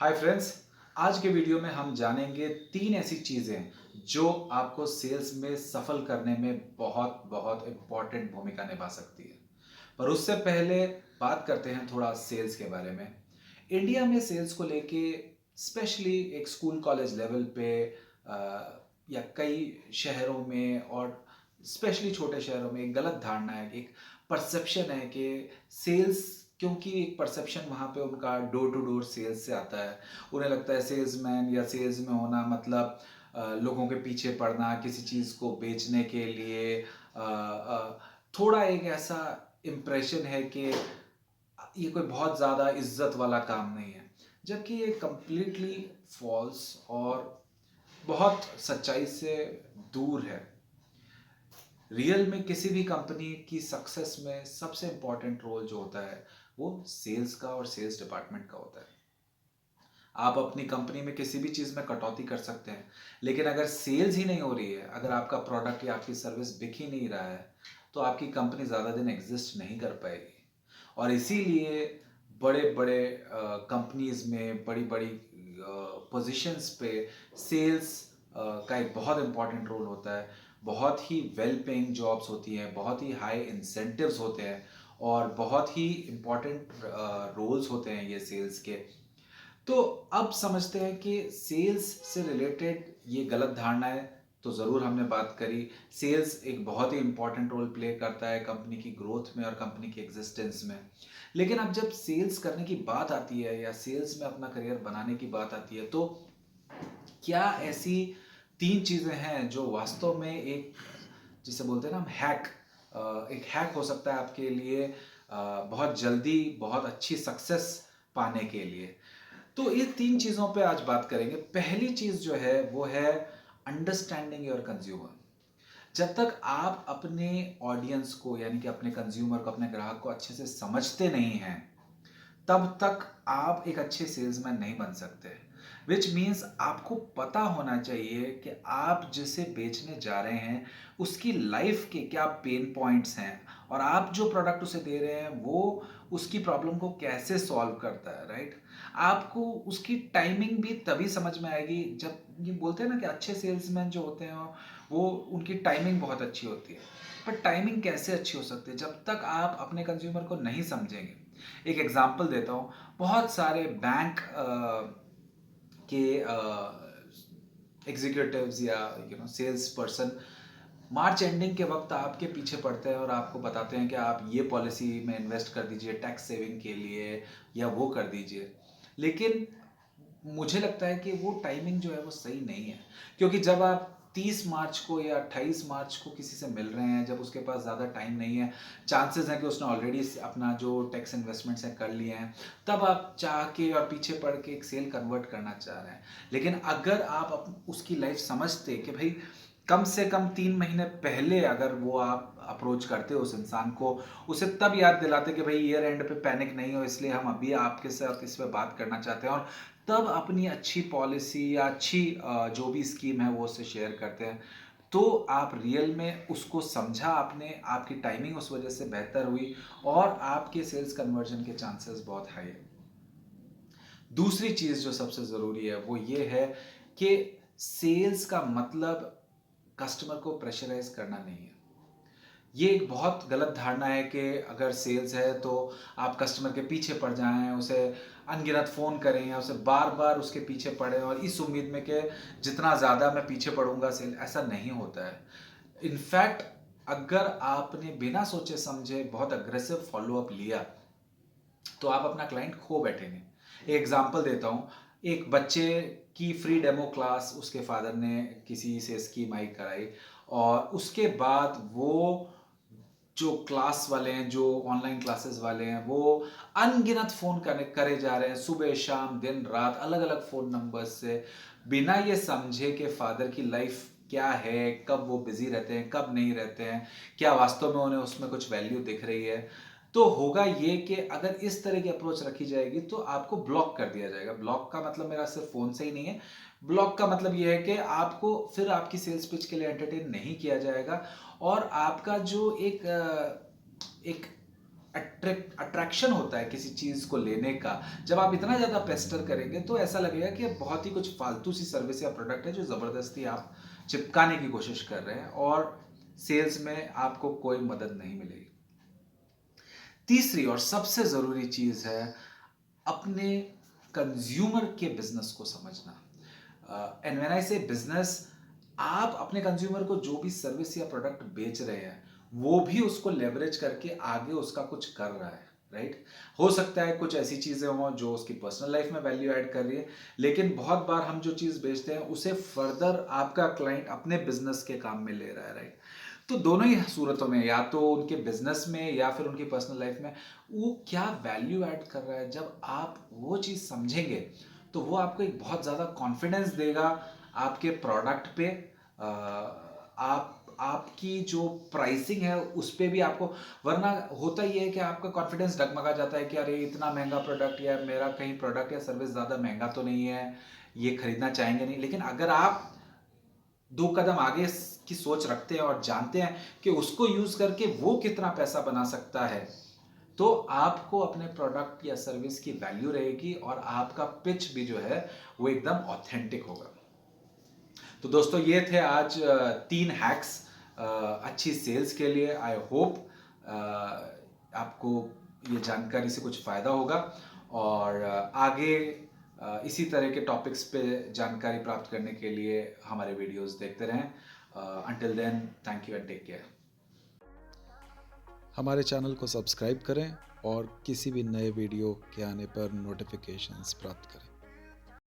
Hi friends. आज के video में हम जानेंगे तीन ऐसी चीज़ें जो आपको सेल्स में सफल करने में बहुत बहुत इम्पॉर्टेंट भूमिका निभा सकती है। पर उससे पहले बात करते हैं थोड़ा सेल्स के बारे में। इंडिया में सेल्स को लेके स्पेशली एक स्कूल कॉलेज लेवल पे या कई शहरों में और स्पेशली छोटे शहरों में एक गलत धारणा है, एक परसेप्शन है कि सेल्स, क्योंकि एक परसेप्शन वहाँ पे उनका डोर टू डोर सेल्स से आता है। उन्हें लगता है सेल्समैन या सेल्स में होना मतलब लोगों के पीछे पड़ना किसी चीज़ को बेचने के लिए। थोड़ा एक ऐसा इम्प्रेशन है कि ये कोई बहुत ज़्यादा इज्जत वाला काम नहीं है, जबकि ये कंप्लीटली फॉल्स और बहुत सच्चाई से दूर है। रियल में किसी भी कंपनी की सक्सेस में सबसे इंपॉर्टेंट रोल जो होता है वो सेल्स का और सेल्स डिपार्टमेंट का होता है। आप अपनी कंपनी में किसी भी चीज़ में कटौती कर सकते हैं, लेकिन अगर सेल्स ही नहीं हो रही है, अगर आपका प्रोडक्ट या आपकी सर्विस बिक ही नहीं रहा है, तो आपकी कंपनी ज़्यादा दिन एग्जिस्ट नहीं कर पाएगी। और इसीलिए बड़े बड़े कंपनीज में बड़ी बड़ी पोजीशंस पे सेल्स का एक बहुत इंपॉर्टेंट रोल होता है। बहुत ही वेल पेइंग जॉब्स होती हैं, बहुत ही हाई इंसेंटिव्स होते हैं और बहुत ही इम्पॉर्टेंट रोल्स होते हैं ये सेल्स के। तो अब समझते हैं कि सेल्स से रिलेटेड ये गलत धारणा है। तो ज़रूर हमने बात करी, सेल्स एक बहुत ही इंपॉर्टेंट रोल प्ले करता है कंपनी की ग्रोथ में और कंपनी की एग्जिस्टेंस में। लेकिन अब जब सेल्स करने की बात आती है या सेल्स में अपना करियर बनाने की बात आती है, तो क्या ऐसी तीन चीज़ें हैं जो वास्तव में एक, जिसे बोलते हैं ना हम, हैक, एक हैक हो सकता है आपके लिए बहुत जल्दी बहुत अच्छी सक्सेस पाने के लिए। तो ये तीन चीज़ों पे आज बात करेंगे। पहली चीज़ जो है वो है अंडरस्टैंडिंग योर कंज्यूमर। जब तक आप अपने ऑडियंस को यानी कि अपने कंज्यूमर को, अपने ग्राहक को अच्छे से समझते नहीं हैं, तब तक आप एक अच्छे सेल्समैन नहीं बन सकते। विच मीन्स आपको पता होना चाहिए कि आप जिसे बेचने जा रहे हैं उसकी लाइफ के क्या पेन पॉइंट्स हैं और आप जो प्रोडक्ट उसे दे रहे हैं वो उसकी प्रॉब्लम को कैसे सॉल्व करता है। राइट। आपको उसकी टाइमिंग भी तभी समझ में आएगी जब, ये बोलते हैं ना कि अच्छे सेल्समैन जो होते हैं वो उनकी टाइमिंग बहुत अच्छी होती है। पर टाइमिंग कैसे अच्छी हो सकती है जब तक आप अपने कंज्यूमर को नहीं समझेंगे। एक एग्जांपल देता हूँ। बहुत सारे बैंक के एग्जीक्यूटिव्स या सेल्स पर्सन मार्च एंडिंग के वक्त आपके पीछे पड़ते हैं और आपको बताते हैं कि आप ये पॉलिसी में इन्वेस्ट कर दीजिए टैक्स सेविंग के लिए या वो कर दीजिए। लेकिन मुझे लगता है कि वो टाइमिंग जो है वो सही नहीं है, क्योंकि जब आप 30 मार्च को या 28 मार्च को किसी से मिल रहे हैं, जब उसके पास ज़्यादा टाइम नहीं है, चांसेस हैं कि उसने ऑलरेडी अपना जो टैक्स इन्वेस्टमेंट्स हैं कर लिए हैं, तब आप चाह के और पीछे पड़ के एक सेल कन्वर्ट करना चाह रहे हैं। लेकिन अगर आप उसकी लाइफ समझते कि भाई कम से कम 3 महीने पहले अगर वो आप अप्रोच करते हो उस इंसान को, उसे तब याद दिलाते कि भाई ईयर एंड पे पैनिक नहीं हो, इसलिए हम अभी आपके साथ इस पे बात करना चाहते हैं, और तब अपनी अच्छी पॉलिसी या अच्छी जो भी स्कीम है वो उससे शेयर करते हैं, तो आप रियल में उसको समझा आपने, आपकी टाइमिंग उस वजह से बेहतर हुई और आपके सेल्स कन्वर्जन के चांसेस बहुत हाई है। दूसरी चीज़ जो सबसे ज़रूरी है वो ये है कि सेल्स का मतलब कस्टमर को प्रेशराइज करना नहीं है। ये एक बहुत गलत धारणा है कि अगर सेल्स है तो आप कस्टमर के पीछे पड़ जाएं, उसे अनगिनत फ़ोन करें या उसे बार बार उसके पीछे पड़ें और इस उम्मीद में कि जितना ज़्यादा मैं पीछे पड़ूंगा सेल, ऐसा नहीं होता है। इनफैक्ट अगर आपने बिना सोचे समझे बहुत अग्रेसिव फॉलोअप लिया तो आप अपना क्लाइंट खो बैठेंगे। एक एग्जांपल देता हूँ। एक बच्चे की फ्री डेमो क्लास उसके फादर ने किसी से स्कीम आई कराई, और उसके बाद वो जो क्लास वाले हैं, जो ऑनलाइन क्लासेस वाले हैं, वो अनगिनत फ़ोन करे जा रहे हैं, सुबह शाम दिन रात अलग अलग फ़ोन नंबर्स से, बिना ये समझे कि फादर की लाइफ क्या है, कब वो बिजी रहते हैं कब नहीं रहते हैं, क्या वास्तव में उन्हें उसमें कुछ वैल्यू दिख रही है। तो होगा ये कि अगर इस तरह की अप्रोच रखी जाएगी तो आपको ब्लॉक कर दिया जाएगा। ब्लॉक का मतलब मेरा सिर्फ फ़ोन से ही नहीं है, ब्लॉक का मतलब ये है कि आपको फिर आपकी सेल्स पिच के लिए एंटरटेन नहीं किया जाएगा और आपका जो एक अट्रैक्शन होता है किसी चीज़ को लेने का, जब आप इतना ज़्यादा पेस्टर करेंगे तो ऐसा लगेगा कि बहुत ही कुछ फालतू सी सर्विस या प्रोडक्ट है जो ज़बरदस्ती आप चिपकाने की कोशिश कर रहे हैं और सेल्स में आपको कोई मदद नहीं मिलेगी। तीसरी और सबसे ज़रूरी चीज़ है अपने कंज्यूमर के बिजनेस को समझना। एंड व्हेन आई से बिजनेस, आप अपने कंज्यूमर को जो भी सर्विस या प्रोडक्ट बेच रहे हैं वो भी उसको लेवरेज करके आगे उसका कुछ कर रहा है, राइट? हो सकता है कुछ ऐसी चीजें हों जो उसकी पर्सनल लाइफ में वैल्यू ऐड कर रही है, लेकिन बहुत बार हम जो चीज बेचते हैं उसे फर्दर आपका क्लाइंट अपने बिजनेस के काम में ले रहा है, राइट? तो दोनों ही सूरतों में, या तो उनके बिजनेस में या फिर उनकी पर्सनल लाइफ में, वो क्या वैल्यू ऐड कर रहा है, जब आप वो चीज़ समझेंगे तो वो आपको एक बहुत ज़्यादा कॉन्फिडेंस देगा आपके प्रोडक्ट पे। आपकी जो प्राइसिंग है उस पे भी आपको, वरना होता ही है कि आपका कॉन्फिडेंस डगमगा जाता है कि अरे इतना महंगा प्रोडक्ट, या मेरा कहीं प्रोडक्ट या सर्विस ज़्यादा महंगा तो नहीं है, ये खरीदना चाहेंगे नहीं। लेकिन अगर आप 2 कदम आगे की सोच रखते हैं और जानते हैं कि उसको यूज करके वो कितना पैसा बना सकता है, तो आपको अपने प्रोडक्ट या सर्विस की वैल्यू रहेगी और आपका पिच भी जो है वो एकदम ऑथेंटिक होगा। तो दोस्तों, ये थे आज 3 हैक्स अच्छी सेल्स के लिए। आई होप आपको ये जानकारी से कुछ फ़ायदा होगा और आगे इसी तरह के टॉपिक्स पे जानकारी प्राप्त करने के लिए हमारे वीडियोस देखते रहें। Until then, thank you and take care. हमारे चैनल को सब्सक्राइब करें और किसी भी नए वीडियो के आने पर नोटिफिकेशंस प्राप्त करें।